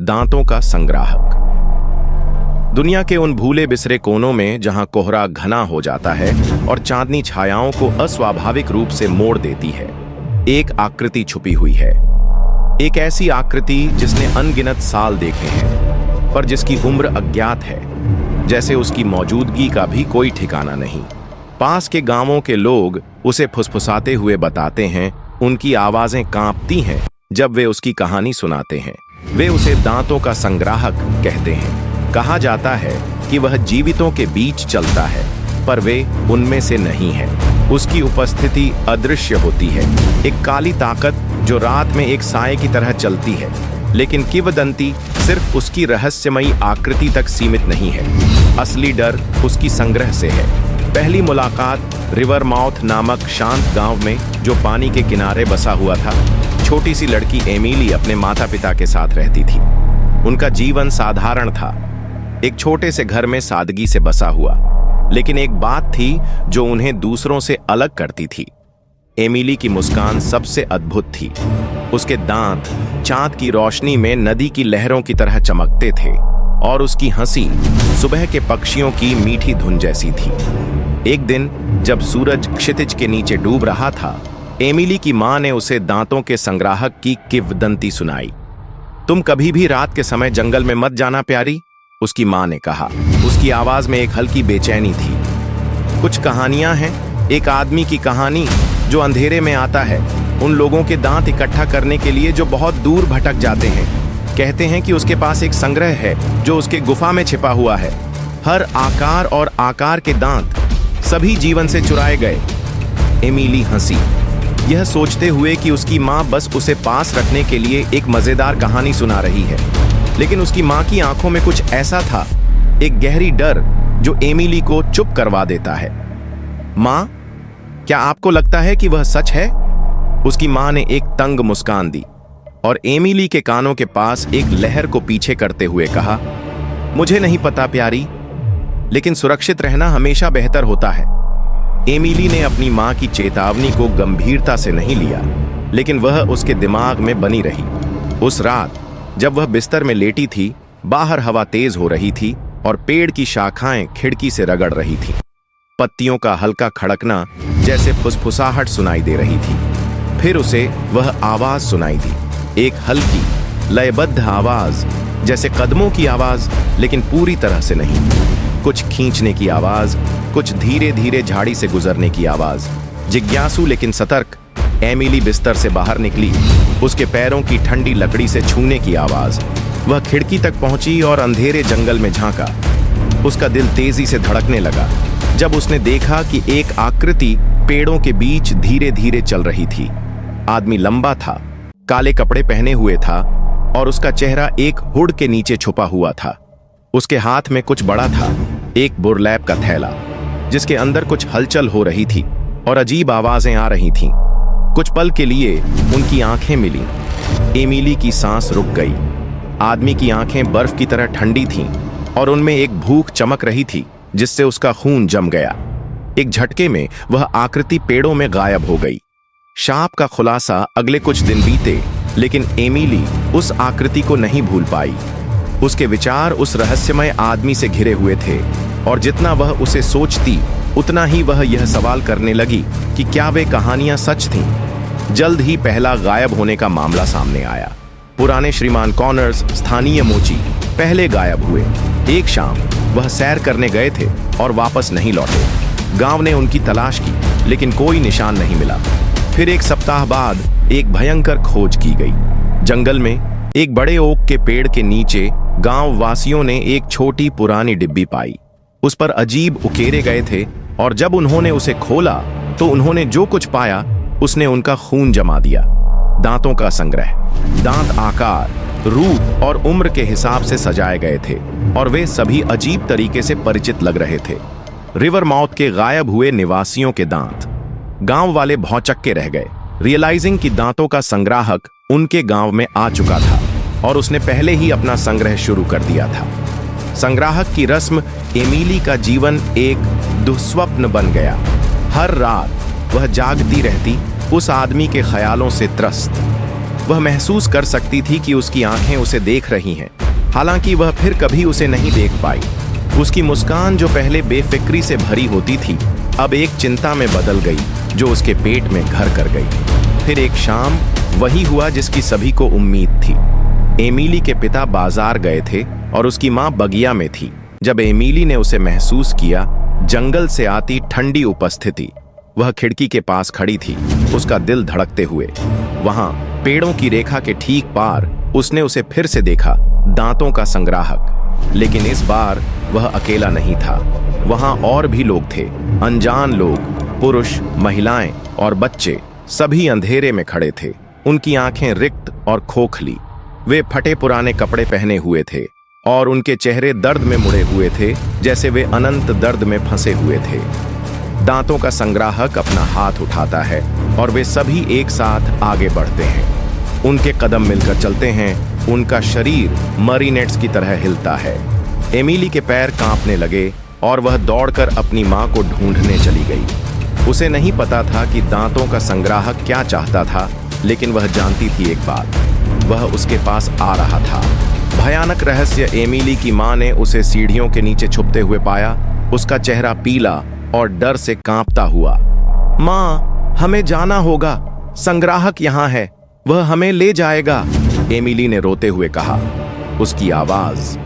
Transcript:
दांतों का संग्राहक। दुनिया के उन भूले बिसरे कोनों में जहां कोहरा घना हो जाता है और चांदनी छायाओं को अस्वाभाविक रूप से मोड़ देती है, एक आकृति छुपी हुई है। एक ऐसी आकृति जिसने अनगिनत साल देखे हैं, पर जिसकी उम्र अज्ञात है, जैसे उसकी मौजूदगी का भी कोई ठिकाना नहीं। पास के गांवों के लोग उसे फुसफुसाते हुए बताते हैं, उनकी आवाजें कांपती हैं जब वे उसकी कहानी सुनाते हैं। वे उसे दांतों का संग्राहक कहते हैं। कहा जाता है कि वह जीवितों के बीच चलता है, पर वे उनमें से नहीं है। उसकी उपस्थिति अदृश्य होती है, एक काली ताकत जो रात में एक साए की तरह चलती है। लेकिन किंवदंती सिर्फ उसकी रहस्यमयी आकृति तक सीमित नहीं है। असली डर उसकी संग्रह से है। पहली मुलाकात रिवर माउथ नामक शांत गांव में, जो पानी के किनारे बसा हुआ था। छोटी सी लड़की एमिली अपने माता पिता के साथ रहती थी। उनका जीवन साधारण था, एक छोटे से घर में सादगी से बसा हुआ। लेकिन एक बात थी जो उन्हें दूसरों से अलग करती थी। एमिली की मुस्कान सबसे अद्भुत थी। उसके दांत चांद की रोशनी में नदी की लहरों की तरह चमकते थे और उसकी हंसी सुबह के पक्षियों की मीठी धुन जैसी थी। एक दिन जब सूरज क्षितिज के नीचे डूब रहा था, एमिली की मां ने उसे दांतों के संग्राहक की किंवदंती सुनाई। तुम कभी भी रात के समय जंगल में मत जाना प्यारी, उसकी मां ने कहा। उसकी आवाज में एक हल्की बेचैनी थी। कुछ कहानियां हैं, एक आदमी की कहानी जो अंधेरे में आता है उन लोगों के दांत इकट्ठा करने के लिए जो बहुत दूर भटक जाते हैं। कहते हैं कि उसके पास एक संग्रह है जो उसके गुफा में छिपा हुआ है। हर आकार और आकार के दांत, सभी जीवन से चुराए गए। एमिली हंसी, यह सोचते हुए कि उसकी मां बस उसे पास रखने के लिए एक मजेदार कहानी सुना रही है। लेकिन उसकी मां की आंखों में कुछ ऐसा था, एक गहरी डर जो एमिली को चुप करवा देता है। मां, क्या आपको लगता है कि वह सच है? उसकी मां ने एक तंग मुस्कान दी और एमिली के कानों के पास एक लहर को पीछे करते हुए कहा, मुझे नहीं पता प्यारी, लेकिन सुरक्षित रहना हमेशा बेहतर होता है। एमिली ने अपनी मां की चेतावनी को गंभीरता से नहीं लिया, लेकिन वह उसके दिमाग में बनी रही। उस रात जब वह बिस्तर में लेटी थी, बाहर हवा तेज हो रही थी और पेड़ की शाखाएं खिड़की से रगड़ रही थीं। पत्तियों का हल्का खड़कना जैसे फुसफुसाहट सुनाई दे रही थी। फिर उसे वह आवाज सुनाई दी, एक हल्की लयबद्ध आवाज, जैसे कदमों की आवाज, लेकिन पूरी तरह से नहीं। कुछ खींचने की आवाज, कुछ धीरे धीरे झाड़ी से गुजरने की आवाज। जिज्ञासु लेकिन सतर्क, एमिली बिस्तर से बाहर निकली। उसके पैरों की ठंडी लकड़ी से छूने की आवाज। वह खिड़की तक पहुंची और अंधेरे जंगल में झांका। उसका दिल तेजी से धड़कने लगा जब उसने देखा कि एक आकृति पेड़ों के बीच धीरे धीरे चल रही थी। आदमी लंबा था, काले कपड़े पहने हुए था और उसका चेहरा एक हुड के नीचे छुपा हुआ था। उसके हाथ में कुछ बड़ा था, एक बुरलैप का थैला, जिसके अंदर कुछ हलचल हो रही थी और अजीब आवाजें आ रही थीं। कुछ पल के लिए उनकी आंखें मिली। एमिली की सांस रुक गई। आदमी की आंखें बर्फ की तरह ठंडी थीं और उनमें एक भूख चमक रही थी जिससे उसका खून जम गया। एक झटके में वह आकृति पेड़ों में गायब हो गई। शाप का खुलासा अगले कुछ दिन बीते, लेकिन एमिली उस आकृति को नहीं भूल पाई। उसके विचार उस रहस्यमय आदमी से घिरे हुए थे और जितना वह उसे सोचती, उतना ही वह यह सवाल करने लगी कि क्या वे कहानियां सच थीं। जल्द ही पहला गायब होने का मामला सामने आया। पुराने श्रीमान कॉर्नर्स, स्थानीय मोची, पहले गायब हुए। एक शाम वह सैर करने गए थे और वापस नहीं लौटे। गांव ने उनकी तलाश की, लेकिन कोई निशान नहीं मिला। फिर एक सप्ताह बाद एक भयंकर खोज की गई। जंगल में एक बड़े ओक के पेड़ के नीचे गांव वासियों ने एक छोटी पुरानी डिब्बी पाई। उस पर अजीब उकेरे गए थे और जब उन्होंने उसे खोला तो उन्होंने जो कुछ पाया उसने उनका खून जमा दिया। दांतों का संग्रह। दांत आकार, रूप और उम्र के हिसाब से सजाए गए थे और वे सभी अजीब तरीके से परिचित लग रहे थे। रिवर माउथ के गायब हुए निवासियों के दांत। गांव वाले भौचक्के रह गए, रियलाइजिंग कि दांतों का संग्राहक उनके गांव में आ चुका था और उसने पहले ही अपना संग्रह शुरू कर दिया था। संग्राहक की रस्म एमिली का जीवन एक दुस्वप्न बन गया। हर रात वह जागती रहती, उस आदमी के ख्यालों से त्रस्त। वह महसूस कर सकती थी कि उसकी आंखें उसे देख रही हैं, हालांकि वह फिर कभी उसे नहीं देख पाई। उसकी मुस्कान जो पहले बेफिक्री से भरी होती थी, अब एक चिंता में बदल गई जो उसके पेट में घर कर गई। फिर एक शाम वही हुआ जिसकी सभी को उम्मीद थी। एमिली के पिता बाजार गए थे और उसकी मां बगिया में थी। जब एमिली ने उसे महसूस किया, जंगल से आती ठंडी उपस्थिति, वह खिड़की के पास खड़ी थी, उसका दिल धड़कते हुए। वहां पेड़ों की रेखा के ठीक पार उसने उसे फिर से देखा, दांतों का संग्राहक। लेकिन इस बार वह अकेला नहीं था, वहां और भी लोग थे, अनजान लोग, पुरुष, महिलाएं और बच्चे, सभी अंधेरे में खड़े थे। उनकी आंखें रिक्त और खोखली, वे फटे पुराने कपड़े पहने हुए थे और उनके चेहरे दर्द में मुड़े हुए थे, जैसे वे अनंत दर्द में फंसे हुए थे। दांतों का संग्राहक अपना हाथ उठाता है और वे सभी एक साथ आगे बढ़ते हैं। उनके कदम मिलकर चलते हैं, उनका शरीर मरीनेट्स की तरह हिलता है। एमिली के पैर कांपने लगे और वह दौड़कर अपनी मां को ढूंढने चली गई। उसे नहीं पता था कि दांतों का संग्राहक क्या चाहता था, लेकिन वह जानती थी एक बात, वह उसके पास आ रहा था। भयानक रहस्य एमिली की मां ने उसे सीढ़ियों के नीचे छुपते हुए पाया, उसका चेहरा पीला और डर से कांपता हुआ। मां, हमें जाना होगा, संग्राहक यहां है, वह हमें ले जाएगा, एमिली ने रोते हुए कहा। उसकी आवाज